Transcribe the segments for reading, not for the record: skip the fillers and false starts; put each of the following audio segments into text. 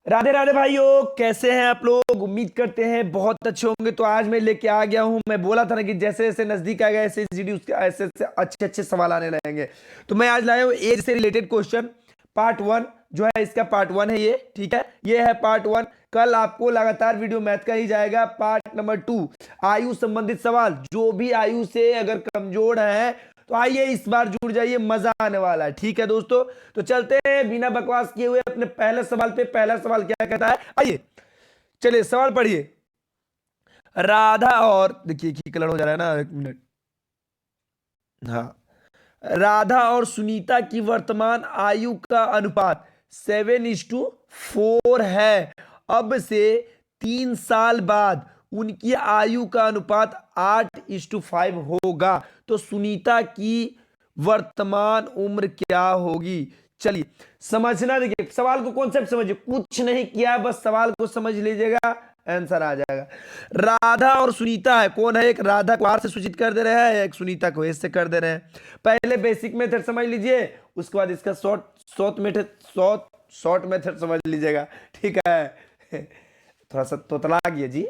राधे राधे भाइयों, कैसे हैं आप लोग। उम्मीद करते हैं बहुत अच्छे होंगे। तो आज मैं लेके आ गया हूं। मैं बोला था ना कि जैसे जैसे नजदीक आएगा ऐसे जीडी उसके ऐसे ऐसे अच्छे अच्छे सवाल आने लगेंगे। तो मैं आज लाया हूं एज से रिलेटेड क्वेश्चन पार्ट वन। जो है इसका पार्ट वन है ये, ठीक है। ये है पार्ट वन। कल आपको लगातार वीडियो मैथ का ही जाएगा। पार्ट नंबर टू, आयु संबंधित सवाल। जो भी आयु से अगर कमजोर है तो आइए इस बार जुड़ जाइए, मजा आने वाला है। ठीक है दोस्तों, तो चलते हैं बिना बकवास किए हुए अपने पहले सवाल पे। पहला सवाल क्या कहता है, आइए चलिए सवाल पढ़िए। राधा और देखिए की कलर हो जा रहा है ना, एक मिनट। हाँ, राधा और सुनीता की वर्तमान आयु का अनुपात 7:4 है। अब से 3 साल बाद उनकी आयु का अनुपात 8:5 होगा। तो सुनीता की वर्तमान उम्र क्या होगी। चलिए समझना, देखिए सवाल को कॉन्सेप्ट समझिए। कुछ नहीं किया, बस सवाल को समझ लीजिएगा, आंसर आ जाएगा। राधा और सुनीता है, कौन है। एक राधा को आर से सूचित कर दे रहे हैं, एक सुनीता को एस से कर दे रहे हैं। पहले बेसिक मेथड समझ लीजिए, उसके बाद इसका short short method short short method समझ लीजिएगा। ठीक है थोड़ा सा तोतला गया जी।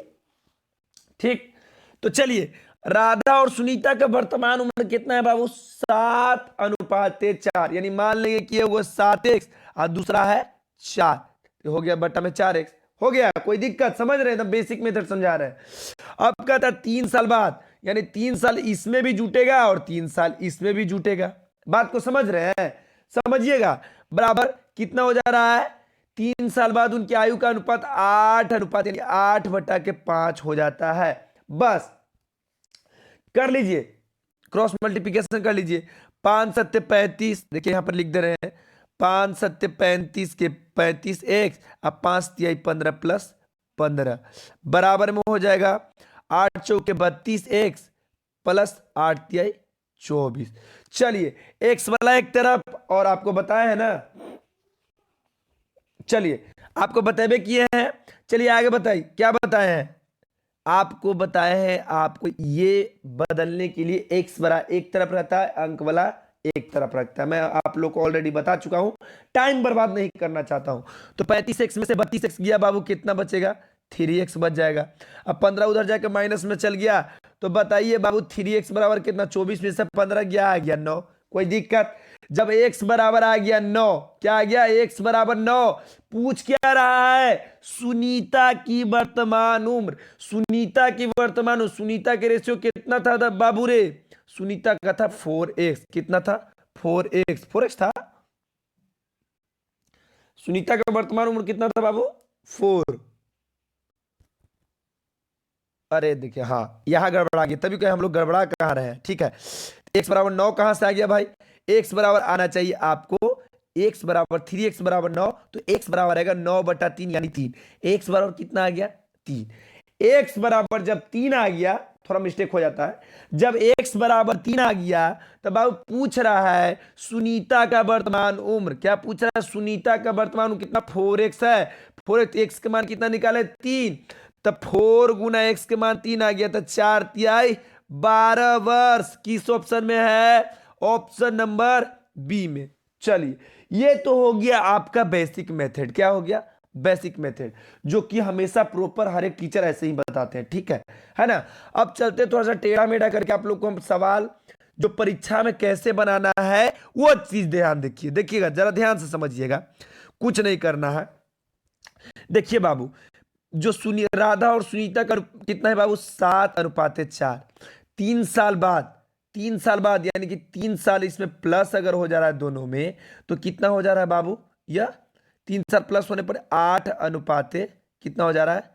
ठीक, तो चलिए, राधा और सुनीता का वर्तमान उम्र कितना है बाबू, 7:4। यानी मान लेंगे कि वो 7x और दूसरा है 4, हो गया बट्टा में 4x। हो गया, कोई दिक्कत, समझ रहे हैं, बेसिक मेथड समझा रहे हैं। अब कहता 3 साल बाद, यानी 3 साल इसमें भी जुटेगा और 3 साल इसमें भी जुटेगा। बात को समझ रहे हैं, समझिएगा। बराबर कितना हो जा रहा है, 3 साल बाद उनकी आयु का अनुपात 8 यानी 8/5 हो जाता है। बस कर लीजिए, क्रॉस मल्टीप्लिकेशन कर लीजिए। 5×7 = 35, देखिए यहां पर लिख दे रहे हैं। 5×7 = 35 के 35x, अब 5×3 = 15 प्लस 15 बराबर में हो जाएगा 8×4 = 32x प्लस 8×3 = 24। चलिए एक्स वाला एक तरफ, और आपको बताया है ना, चलिए आपको बताए किए हैं। चलिए आगे बताइए क्या बताए हैं। आपको बताया है, आपको ये बदलने के लिए एक्स बड़ा एक तरफ रहता है, अंक वाला एक तरफ रखता है। मैं आप लोग को ऑलरेडी बता चुका हूं, टाइम बर्बाद नहीं करना चाहता हूं। तो 35x में से 32x गया बाबू, कितना बचेगा, 3x बच जाएगा। अब 15 उधर जाकर माइनस में चल गया, तो बताइए बाबू 3x बराबर कितना, 24 में से 15 गया, आ गया 9। कोई दिक्कत। जब x बराबर आ गया 9, क्या आ गया, x बराबर 9। पूछ क्या रहा है, सुनीता की वर्तमान उम्र। सुनीता की वर्तमान उम्र, सुनीता के रेशियो कितना था बाबू रे, सुनीता का था 4x। कितना था, 4x था। सुनीता का वर्तमान उम्र कितना था बाबू, 4। अरे देखिए, हाँ यहां गड़बड़ा गया, तभी कहे हम लोग गड़बड़ा कहाँ रहे हैं। ठीक है, x बराबर 9 कहां से आ गया भाई, x बराबर आना चाहिए आपको, x बराबर 3x बराबर 9, तो x बराबर आएगा 9/3 यानी 3। x बराबर कितना आ गया, 3। x बराबर जब 3 आ गया, थोड़ा मिस्टेक हो जाता है, जब x बराबर 3 आ गया तब बाबू पूछ रहा है सुनीता का वर्तमान उम्र। क्या पूछ रहा है, सुनीता का वर्तमान उम्र कितना, 4x है। 4x, x के मान कितना निकाले, 3। तब 4 गुना x के मान 3 आ गया, तो 4×3 = 12 वर्ष। किस ऑप्शन में है, ऑप्शन नंबर बी में। चलिए ये तो हो गया आपका बेसिक मेथड। क्या हो गया, बेसिक मेथड, जो कि हमेशा प्रॉपर हर एक टीचर ऐसे ही बताते हैं। ठीक है ना। अब चलते थोड़ा सा टेढ़ा मेढ़ा करके आप लोग को हम सवाल जो परीक्षा में कैसे बनाना है वो चीज ध्यान देखिए, देखिएगा जरा ध्यान से समझिएगा, कुछ नहीं करना है। देखिए बाबू, जो राधा और सुनीता का कितना है बाबू, 7:4। 3 साल बाद, 3 साल बाद यानी कि 3 साल इसमें प्लस अगर हो जा रहा है दोनों में, तो कितना हो जा रहा है बाबू, यह 3 साल प्लस होने पर 8 कितना हो जा रहा है,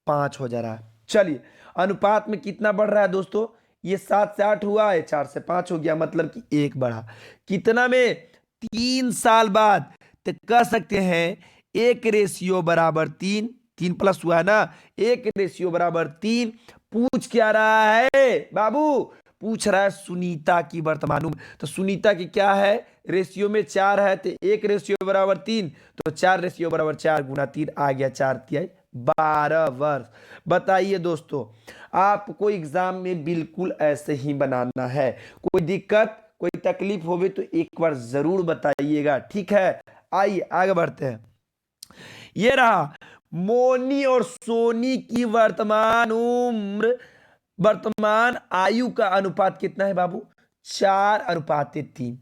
5 हो जा रहा है। चलिए अनुपात में कितना बढ़ रहा है दोस्तों, ये 7 से 8 हुआ है, 4 से 5 हो गया, मतलब कि 1 बढ़ा। कितना में, 3 साल बाद। तो कह सकते हैं 1:3, 3 प्लस हुआ है ना, 1:3। पूछ क्या रहा है बाबू, पूछ रहा है सुनीता की वर्तमान उम्र। तो सुनीता की क्या है, रेशियो में 4 है, तो 1:3, तो 4:4 गुना 3 आ गया, 4×3 = 12 वर्ष। बताइए दोस्तों, आपको एग्जाम में बिल्कुल ऐसे ही बनाना है। कोई दिक्कत, कोई तकलीफ होवे तो एक बार जरूर बताइएगा। ठीक है, आइए आगे बढ़ते हैं। ये रहा मोनी और सोनी की वर्तमान उम्र, वर्तमान आयु का अनुपात कितना है बाबू? 4:3।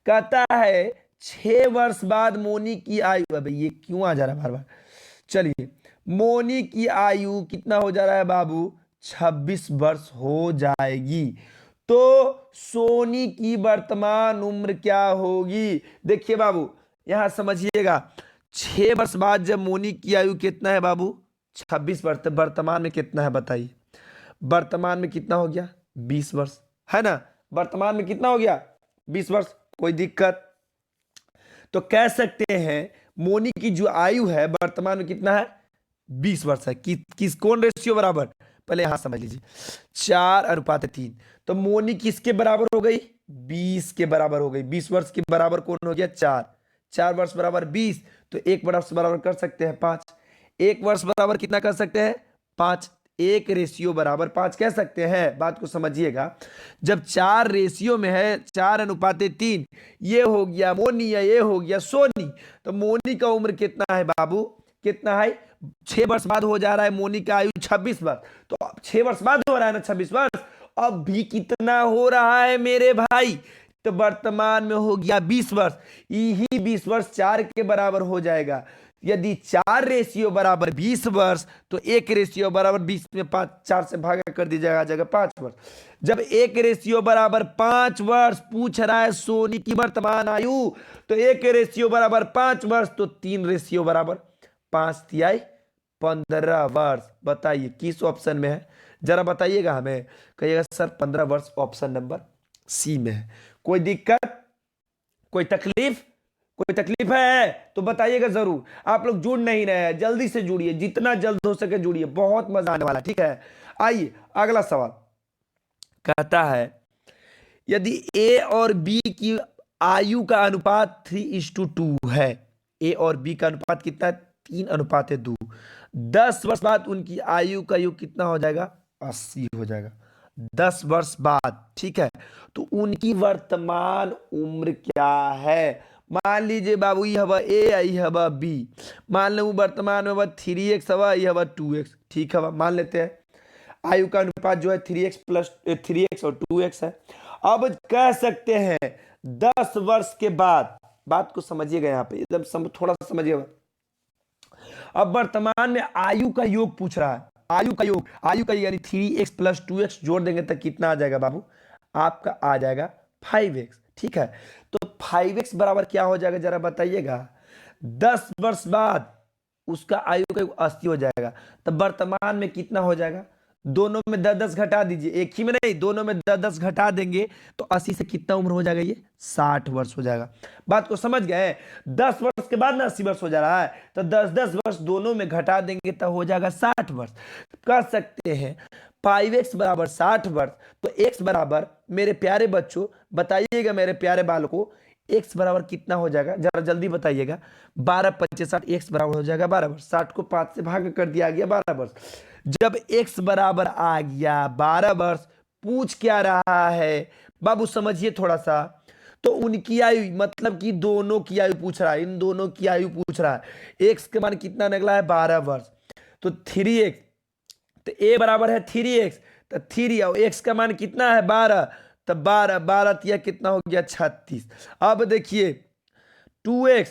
कहता है 6 वर्ष बाद मोनी की आयु, अबे ये क्यों आ जा रहा है बार बार? चलिए, मोनी की आयु कितना हो जा रहा है बाबू? 26 वर्ष हो जाएगी। तो सोनी की वर्तमान उम्र क्या होगी? देखिए बाबू, यहां समझिएगा, 6 वर्ष बाद जब मोनी की आयु कितना है बाबू? 26 वर्ष। वर्तमान में कितना है बताइए? वर्तमान में कितना हो गया? 20 वर्ष, है ना? वर्तमान में कितना हो गया? 20 वर्ष। कोई दिक्कत? तो कह सकते हैं मोनी की जो आयु है वर्तमान में कितना है? 20 वर्ष है। किस कौन रेशियो बराबर? पहले यहां समझ लीजिए, 4:3। तो मोनी किसके बराबर हो गई? 20 के बराबर हो गई। 20 वर्ष के बराबर कौन हो गया? 4। 4 वर्ष बराबर 20, तो 1 वर्ष बराबर कर सकते हैं 5। 1 वर्ष बराबर कितना कर सकते हैं? 5। 1:5 कह सकते हैं। बात को समझिएगा, जब 4 रेशियो में है, 4:3, ये हो गया मोनी या ये हो गया सोनी। तो मोनी का उम्र कितना है बाबू? कितना है? 6 वर्ष बाद हो जा रहा है मोनी का आयु 26 वर्ष। तो 6 वर्ष बाद हो रहा है ना 26 वर्ष। अब भी कितना हो रहा है मेरे भाई? तो वर्तमान में हो गया 20 वर्ष। यही 20 वर्ष 4 के बराबर हो जाएगा। यदि 4 रेशियो बराबर 20 वर्ष, तो 1 रेशियो बराबर 20 में 5, 4 से भागा कर दीजिएगा, आ जाएगा 5 वर्ष। जब 1 रेशियो बराबर 5 वर्ष पूछ रहा है सोनी की वर्तमान आयु, तो 1 रेशियो बराबर 5 वर्ष, तो 3 रेशियो बराबर 5×3 15 वर्ष। बताइए किस ऑप्शन में है? जरा बताइएगा हमें। कहिएगा सर 15 वर्ष ऑप्शन नंबर सी में है। कोई दिक्कत? कोई तकलीफ? कोई तकलीफ है तो बताइएगा जरूर। आप लोग जुड़ नहीं रहे हैं, जल्दी से जुड़िए, जितना जल्द हो सके जुड़िए, बहुत मजा आने वाला। ठीक है, आइए अगला सवाल। कहता है यदि ए और बी की आयु का अनुपात 3:2 है, ए और बी का अनुपात कितना है? 3:2। 10 वर्ष बाद उनकी आयु का योग कितना हो जाएगा? 80 हो जाएगा। 10 वर्ष बाद, ठीक है। तो उनकी वर्तमान उम्र क्या है? मान लीजिए बाबू, ये हवा ए, यह हवा बी। मान लो वर्तमान में 3x हवा, यह हवा 2x। ठीक है, मान लेते हैं आयु का अनुपात जो है 3x और 2x है। अब कह सकते हैं 10 वर्ष के बाद, बात को समझिएगा यहाँ पे एकदम थोड़ा सा समझिएगा। अब वर्तमान में आयु का योग पूछ रहा है, आयु का योग, यानी 3x + 2x जोड़ देंगे तो कितना आ जाएगा बाबू? आपका आ जाएगा 5x। ठीक है, तो 5x बराबर क्या हो जाएगा जरा बताइएगा? 10 वर्ष बाद उसका आयु का योग 80 हो जाएगा। तब वर्तमान में कितना हो जाएगा? दोनों में 10-10 घटा दीजिए, एक ही में नहीं, दोनों में 10-10 घटा देंगे तो 80 से कितना उम्र हो जाएगा? ये 60 वर्ष हो जाएगा। बात को समझ गए? 10 वर्ष के बाद ना 80 वर्ष हो जा रहा है, तो 10-10 वर्ष दोनों में घटा देंगे तो हो जाएगा 60 वर्ष। कह सकते हैं 5x बराबर 60 वर्ष। तो x बराबर, मेरे प्यारे बच्चों बताइएगा, मेरे प्यारे बालकों, x बराबर कितना हो जाएगा जरा जल्दी बताइएगा? 12×5 = 60। x बराबर हो जाएगा 12 वर्ष। 60 को 5 से भाग कर दिया गया 12 वर्ष। जब x बराबर आ गया 12 वर्ष, पूछ क्या रहा है बाबू? समझिए थोड़ा सा। तो उनकी आयु, मतलब कि दोनों की आयु पूछ रहा है, इन दोनों की आयु पूछ रहा है। x के मान कितना निकला है? 12 वर्ष। तो 3x, तो a बराबर है 3x, तो 3 और x का मान कितना है? 12। तो 12 तिया कितना हो गया? 36। अब देखिए 2x,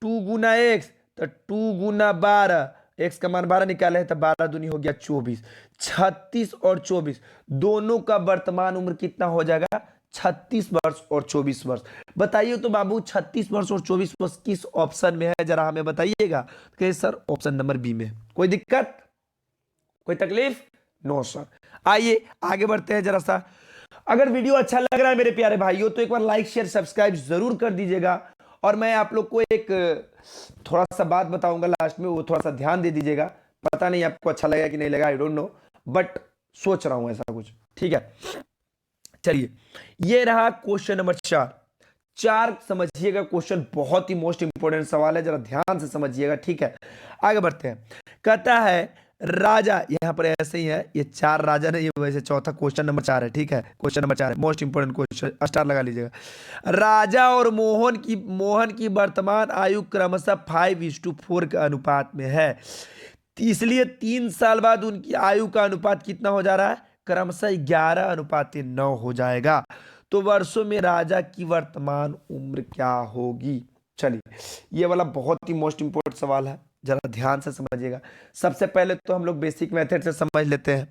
2 गुना x, तो 2 गुना 12, x का मान 12 निकाले हैं तो 12 दूनी हो गया 24। 36 और 24 दोनों का वर्तमान उम्र कितना हो जाएगा? 36 वर्ष और 24 वर्ष। बताइए तो बाबू 36 वर्ष और 24 वर्ष किस ऑप्शन में है जरा हमें बताइएगा। तो सर ऑप्शन नंबर बी में। कोई दिक्कत? कोई तकलीफ? No sir. आइए आगे बढ़ते हैं जरा सा। अगर वीडियो अच्छा लग रहा है मेरे प्यारे भाइयों तो एक बार लाइक शेयर सब्सक्राइब जरूर कर दीजिएगा। और मैं आप लोग को एक थोड़ा सा बात बताऊंगा लास्ट में, वो थोड़ा सा ध्यान दे दीजिएगा। पता नहीं आपको अच्छा लगेगा कि नहीं लगेगा, आई डोंट नो, बट सोच रहा हूं ऐसा कुछ। ठीक है, चलिए ये रहा क्वेश्चन नंबर 4 समझिएगा। क्वेश्चन बहुत ही मोस्ट इंपोर्टेंट सवाल है, जरा ध्यान से समझिएगा। ठीक है, आगे बढ़ते हैं। कहता है राजा यहाँ पर ऐसे ही है, ये 4 राजा नहीं है, वैसे चौथा क्वेश्चन नंबर 4 है, ठीक है, क्वेश्चन नंबर 4 है, मोस्ट इंपोर्टेंट क्वेश्चन, स्टार लगा लीजिएगा। राजा और मोहन की वर्तमान आयु क्रमशः 5:4 के अनुपात में है। इसलिए 3 साल बाद उनकी आयु का अनुपात कितना हो जा रहा है, क्रमशः 11:9 हो जाएगा। तो वर्षों में राजा की वर्तमान उम्र क्या होगी। चलिए, ये वाला बहुत ही मोस्ट इंपोर्टेंट सवाल है, जरा ध्यान से समझिएगा। सबसे पहले तो हम लोग बेसिक मेथड से समझ लेते हैं।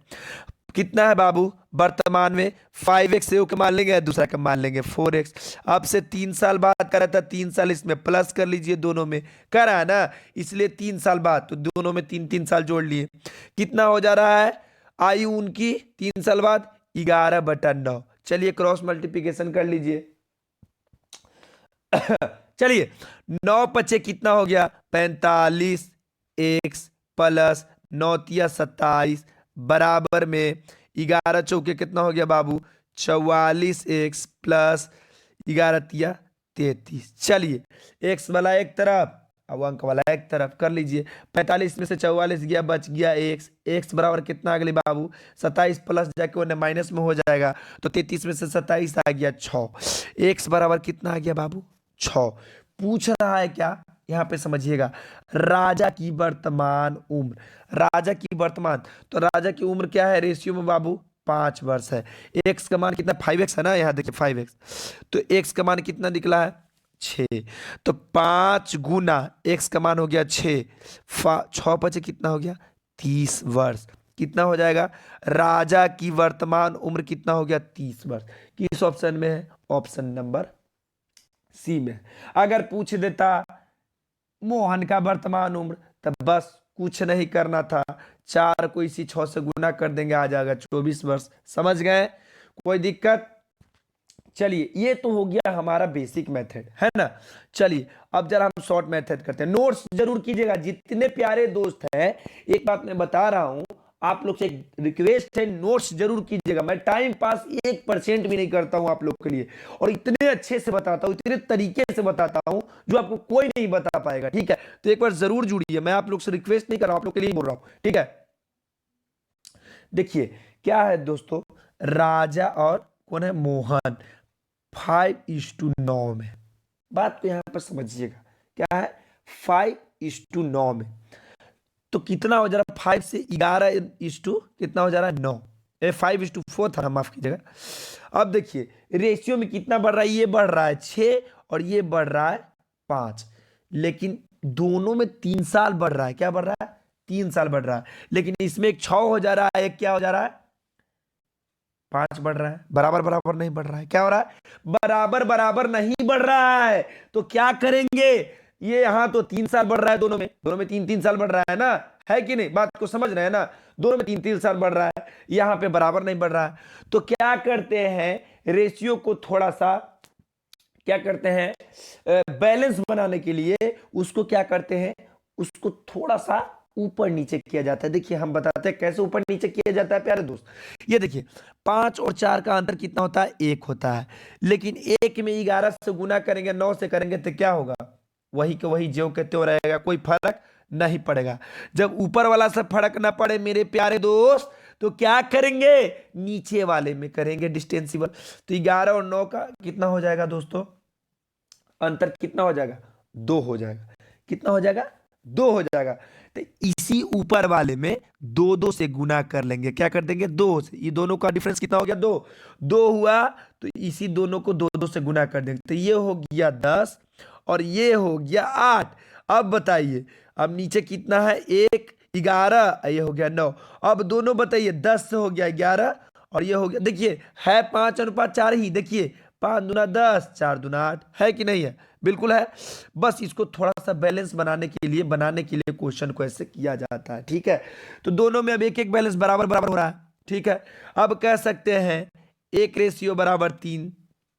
कितना है बाबू, वर्तमान में 5x को मान लेंगे, दूसरा का मान लेंगे 4x। अब से 3 साल बाद करा था, 3 साल इसमें प्लस कर लीजिए, दोनों में करा है ना, इसलिए 3 साल बाद, तो दोनों में 3-3 साल जोड़ लिए, कितना हो जा रहा है आयु उनकी 3 साल बाद, 11/9। चलिए क्रॉस मल्टीप्लीकेशन कर लीजिए। चलिए 9×5 कितना हो गया, 45x प्लस 9×3 = 27 बराबर में 11×4 कितना हो गया बाबू, 44x प्लस 11×3 = 33। चलिए x वाला एक तरफ, अब अंक वाला एक तरफ कर लीजिए। 45 में से 44 गया, बच गया x बराबर कितना आ गया बाबू, 27 प्लस जाके उन्हें माइनस में हो जाएगा, तो 33 में से 27 आ गया 6। x बराबर कितना आ गया बाबू, 6। पूछ रहा है क्या, यहां पे समझिएगा, राजा की वर्तमान उम्र, राजा की वर्तमान, तो राजा की उम्र क्या है रेशियो में बाबू, 5 वर्ष है। x का मान कितना, 5x है ना, यहां देखिए 5x, तो x का मान कितना निकला है, 6। तो 5 गुना x का मान हो गया 6, 6×5 कितना हो गया, 30 वर्ष। कितना हो जाएगा, राजा की वर्तमान उम्र कितना हो गया, 30 वर्ष। किस ऑप्शन में है, ऑप्शन नंबर सी में। अगर पूछ देता मोहन का वर्तमान उम्र, तब बस कुछ नहीं करना था, 4 को इसी 6 से गुना कर देंगे, आ जाएगा 24 वर्ष। समझ गए, कोई दिक्कत। चलिए ये तो हो गया हमारा बेसिक मेथड, है ना। चलिए अब जरा हम शॉर्ट मेथड करते हैं। नोट्स जरूर कीजिएगा, जितने प्यारे दोस्त हैं, एक बात मैं बता रहा हूं, आप लोग से एक रिक्वेस्ट है, नोट्स जरूर कीजिएगा। मैं टाइम पास 1% भी नहीं करता हूं आप लोग के लिए, और इतने अच्छे से बताता हूं, इतने तरीके से बताता हूं जो आपको कोई नहीं बता पाएगा, ठीक है। तो एक बार जरूर जुड़िए, मैं आप लोग से रिक्वेस्ट नहीं कर रहा हूं, आप लोग के लिए बोल रहा हूं, ठीक है। देखिए क्या है दोस्तों, राजा और कौन है, मोहन, 5:9 में। बात को यहां पर समझिएगा, क्या है, 5:9 में। तो कितना हो जा रहा है, 5 से 11 कितना हो जा रहा है, 9। 5:4 था, माफ कीजिएगा। अब देखिए रेशियो में कितना बढ़ रहा है, ये बढ़ रहा है 6 और ये बढ़ रहा है 5, लेकिन दोनों में 3 साल बढ़ रहा है। क्या बढ़ रहा है, 3 साल बढ़ रहा है, लेकिन इसमें एक 6 हो जा रहा है, एक क्या हो जा रहा है, 5 बढ़ रहा है। बराबर बराबर नहीं बढ़ रहा है, क्या हो रहा है, बराबर बराबर नहीं बढ़ रहा है। तो क्या करेंगे, ये यहां तो 3 साल बढ़ रहा है, दोनों में 3-3 साल बढ़ रहा है ना, है कि नहीं, बात को समझ रहे हैं ना, दोनों में 3-3 साल बढ़ रहा है, यहां पे बराबर नहीं बढ़ रहा है। तो क्या करते हैं, रेशियो को थोड़ा सा क्या करते हैं, बैलेंस बनाने के लिए उसको क्या करते हैं, उसको थोड़ा सा ऊपर नीचे किया जाता है। देखिए हम बताते हैं कैसे ऊपर नीचे किया जाता है प्यारे दोस्त। ये देखिए 5 और 4 का अंतर कितना होता है, 1 होता है, लेकिन 1 में 11 से गुना करेंगे, 9 से करेंगे, तो क्या होगा, वही के वही ज्यों के त्यों रहेगा, कोई फर्क नहीं पड़ेगा। जब ऊपर वाला से फर्क ना पड़े मेरे प्यारे दोस्त, तो क्या करेंगे, नीचे वाले में करेंगे डिस्टेंसिबल। तो 11 और 9 का कितना हो जाएगा दोस्तों, अंतर कितना हो जाएगा, 2 हो जाएगा। कितना हो जाएगा, 2 हो जाएगा। तो इसी ऊपर वाले में 2-2 से गुना कर लेंगे, क्या कर देंगे, 2 से। ये दोनों का डिफरेंस कितना हो गया, 2 हुआ, तो इसी दोनों को 2-2 से गुना कर देंगे, तो ये हो गया 10 और ये हो गया 8। अब बताइए, अब नीचे कितना है, 1 11, ये हो गया 9। अब दोनों बताइए, 10 से हो गया 11 और ये हो गया, देखिए है 5:4 ही, देखिए 5 दूना 10, 4 दूना 8, है कि नहीं है, बिल्कुल है। बस इसको थोड़ा सा बैलेंस बनाने के लिए क्वेश्चन को ऐसे किया जाता है, ठीक है। तो दोनों में अब एक एक बैलेंस बराबर बराबर हो रहा है, ठीक है। अब कह सकते हैं 1:3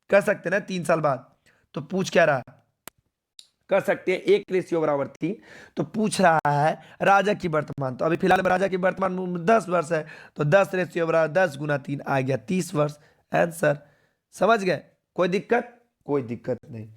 कह सकते हैं ना, 3 साल बाद। तो पूछ क्या रहा है, कर सकते हैं 1:3, तो पूछ रहा है राजा की वर्तमान, तो अभी फिलहाल में राजा की वर्तमान उम्र 10 वर्ष है, तो 10:10 गुना 3 आ गया 30 वर्ष। आंसर समझ गए, कोई दिक्कत, कोई दिक्कत नहीं।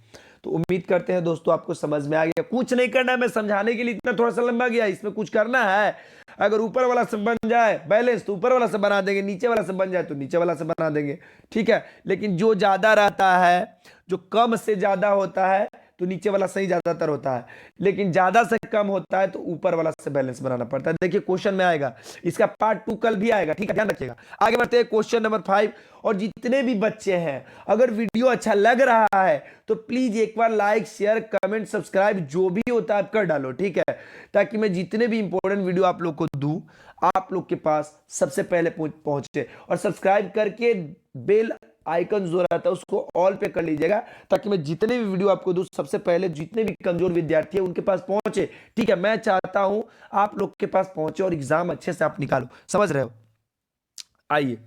तो उम्मीद करते हैं दोस्तों आपको समझ में आ गया। कुछ नहीं करना है, मैं समझाने के लिए इतना थोड़ा सा लंबा गया, इसमें कुछ करना है, अगर ऊपर वाला से बन जाए बैलेंस तो ऊपर वाला से बना देंगे, नीचे वाला से बन जाए तो नीचे वाला से बना देंगे, ठीक है। लेकिन जो ज्यादा रहता है, जो कम से ज्यादा होता है तो नीचे वाला सही ज्यादातर होता है, लेकिन ज्यादा से कम होता है तो ऊपर वाला से बैलेंस बनाना पड़ता है। देखिए क्वेश्चन में आएगा, इसका पार्ट 2 कल भी आएगा, ठीक है, ध्यान रखिएगा। आगे बढ़ते हैं क्वेश्चन नंबर 5। और जितने भी बच्चे हैं, अगर वीडियो अच्छा लग रहा है तो प्लीज एक बार लाइक शेयर कमेंट सब्सक्राइब जो भी होता है आप कर डालो, ठीक है, ताकि मैं जितने भी इंपॉर्टेंट वीडियो आप लोग को दूं आप लोग के पास सबसे पहले पहुंचे। और सब्सक्राइब करके बेल आइकन जो रहता है उसको ऑल पे कर लीजिएगा, ताकि मैं जितने भी वीडियो आपको दूं सबसे पहले जितने भी कमजोर विद्यार्थी है उनके पास पहुंचे, ठीक है। मैं चाहता हूं आप लोग के पास पहुंचे और एग्जाम अच्छे से आप निकालो, समझ रहे हो। आइए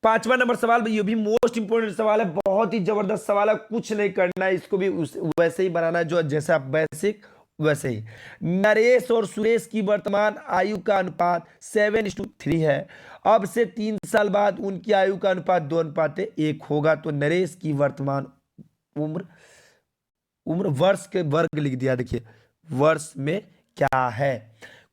5वां नंबर सवाल, ये भी मोस्ट इंपोर्टेंट सवाल है, बहुत ही जबरदस्त सवाल है, कुछ नहीं करना है, इसको भी वैसे ही बनाना है जो जैसे आप बेसिक वैसे ही। नरेश और सुरेश की वर्तमान आयु का अनुपात 7:3 है। अब से 3 साल बाद उनकी आयु का अनुपात 2:1 होगा। तो नरेश की वर्तमान उम्र, उम्र वर्ष के वर्ग लिख दिया, देखिए वर्ष में क्या है,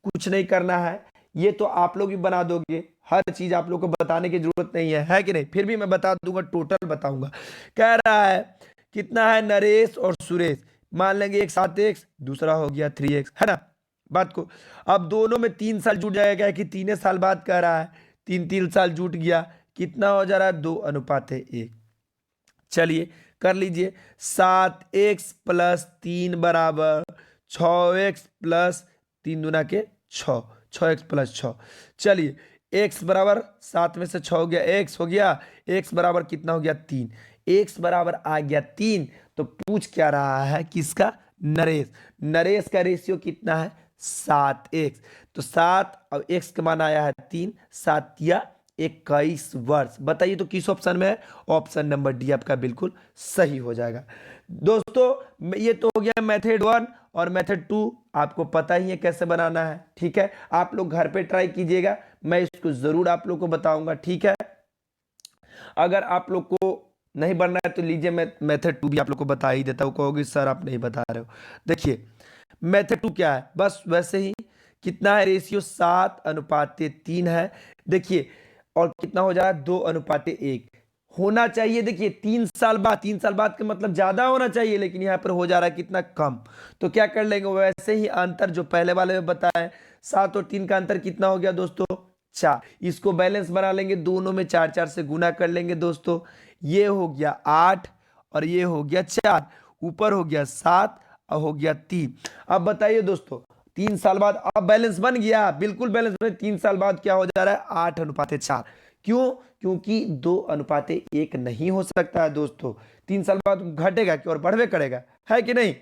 कुछ नहीं करना है, ये तो आप लोग भी बना दोगे, हर चीज आप लोग को बताने की जरूरत नहीं है कि नहीं, फिर भी मैं बता दूंगा, टोटल बताऊंगा। कह रहा है कितना है नरेश और सुरेश, मान लेंगे एक 7x दूसरा हो गया 3x, है ना बात को। अब दोनों में 3 साल जुट जाएगा कि 3 साल बाद कह रहा है, 3 साल जुट गया, कितना हो जा रहा है 2:1। चलिए कर लीजिए, 7x + 3 बराबर 6x + 3 दूना के 6, 6x + 6। चलिए x बराबर 7 में से 6 हो गया, x हो गया, x बराबर कितना हो गया 3, x बराबर आ गया 3। तो पूछ क्या रहा है किसका, नरेश। नरेश का रेशियो कितना है 7x, तो 7 और x का मान आया है 3, 7 या 21 वर्ष। बताइए तो किस ऑप्शन में है, ऑप्शन नंबर डी आपका बिल्कुल सही हो जाएगा। दोस्तों ये तो हो गया मेथड 1, और मेथड 2 आपको पता ही है कैसे बनाना है, ठीक है। आप लोग घर पे ट्राई कीजिएगा, मैं इसको जरूर आप लोग को बताऊंगा, ठीक है। अगर आप लोग को नहीं बनना है तो लीजिए मैं मेथड 2 भी आप लोग को बता ही देता हूं, कहोगे सर आप नहीं बता रहे हो। देखिए मेथड 2 क्या है, बस वैसे ही, कितना है रेशियो 7:3 है, देखिए, और कितना हो जा रहा है 2:1 होना चाहिए। देखिए 3 साल बाद, 3 साल बाद का मतलब ज्यादा होना चाहिए, लेकिन यहां पर हो जा रहा है कितना कम। तो क्या कर लेंगे, वैसे ही अंतर जो पहले वाले में बताया 7 और 3 का अंतर कितना हो गया दोस्तों 4, इसको बैलेंस बना लेंगे, दोनों में 4 4 से गुना कर लेंगे दोस्तों, ये हो गया 8 और ये हो गया 4, ऊपर हो गया 7 और हो गया 3। अब बताइए दोस्तों 3 साल बाद अब बैलेंस बन गया, बिल्कुल बैलेंस बन, 3 साल बाद क्या हो जा रहा है 8:4। क्यों, क्योंकि 2:1 नहीं हो सकता है दोस्तों, 3 साल बाद घटेगा कि और बढ़वे करेगा, है कि नहीं।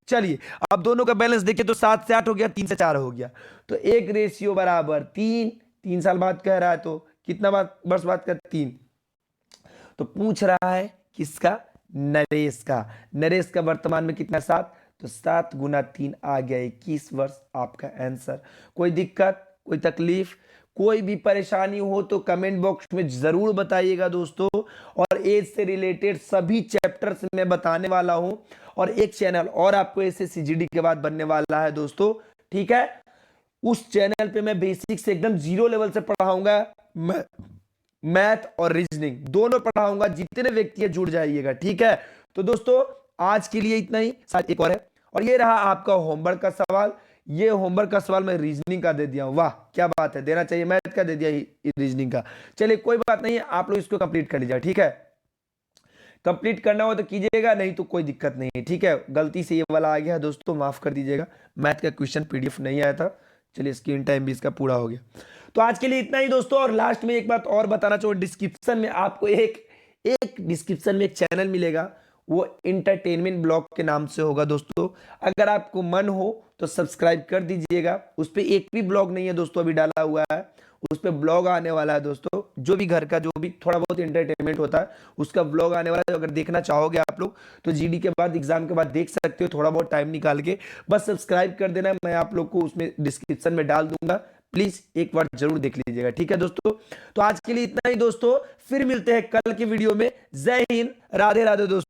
चलिए अब दोनों का बैलेंस देखिए, तो 7 से 8 हो गया, 3 से 4 हो गया, तो एक रेशियो बराबर 3, 3 साल बाद कह रहा है तो कितना बात वर्ष बाद का 3। तो पूछ रहा है किसका, नरेश का। नरेश का वर्तमान में कितना 7, तो 7 × 3 आ गया 21 वर्ष आपका आंसर। कोई दिक्कत, कोई तकलीफ, कोई भी परेशानी हो तो कमेंट बॉक्स में जरूर बताइएगा दोस्तों। और एज से रिलेटेड सभी चैप्टर्स मैं बताने वाला हूं, और एक चैनल और आपको एसएससी जीडी के बाद बनने वाला है दोस्तों, ठीक है। उस चैनल पे मैं बेसिक से एकदम 0 लेवल से पढ़ाऊंगा, मैथ और रीजनिंग दोनों पढ़ाऊंगा, जितने व्यक्ति जुड़ जाइएगा, ठीक है। तो दोस्तों आज के लिए इतना ही, साथ एक और है, और ये रहा आपका होमवर्क का सवाल। ये होमवर्क का सवाल मैं रीजनिंग का दे दिया हूं, वाह क्या बात है, देना चाहिए, मैथ का दे दिया रीजनिंग का। चलिए कोई बात नहीं है, आप लोग इसको कंप्लीट कर लीजिएगा, ठीक है। कंप्लीट करना हो तो कीजिएगा, नहीं तो कोई दिक्कत नहीं है, ठीक है। गलती से ये वाला आ गया दोस्तों, माफ कर दीजिएगा, मैथ का क्वेश्चन पीडीएफ नहीं आया था। चलिए स्क्रीन टाइम भी इसका पूरा हो गया। तो आज के लिए इतना ही दोस्तों। और लास्ट में एक बात और बताना चाहूँ, डिस्क्रिप्शन में आपको एक डिस्क्रिप्शन में एक चैनल मिलेगा, वो इंटरटेनमेंट ब्लॉग के नाम से होगा दोस्तों। अगर आपको मन हो तो सब्सक्राइब कर दीजिएगा। उस पर एक भी ब्लॉग नहीं है दोस्तों अभी डाला हुआ है, उस पर ब्लॉग आने वाला है दोस्तों। जो भी घर का जो भी थोड़ा बहुत इंटरटेनमेंट होता है उसका ब्लॉग आने वाला है। अगर देखना चाहोगे आप लोग तो जीडी के बाद, एग्जाम के बाद देख सकते हो, थोड़ा बहुत टाइम निकाल के। बस सब्सक्राइब कर देना, मैं आप लोग को उसमें डिस्क्रिप्शन में डाल दूंगा, प्लीज एक बार जरूर देख लीजिएगा, ठीक है दोस्तों। तो आज के लिए इतना ही दोस्तों, फिर मिलते हैं कल की वीडियो में। जय हिंद, राधे राधे दोस्तों।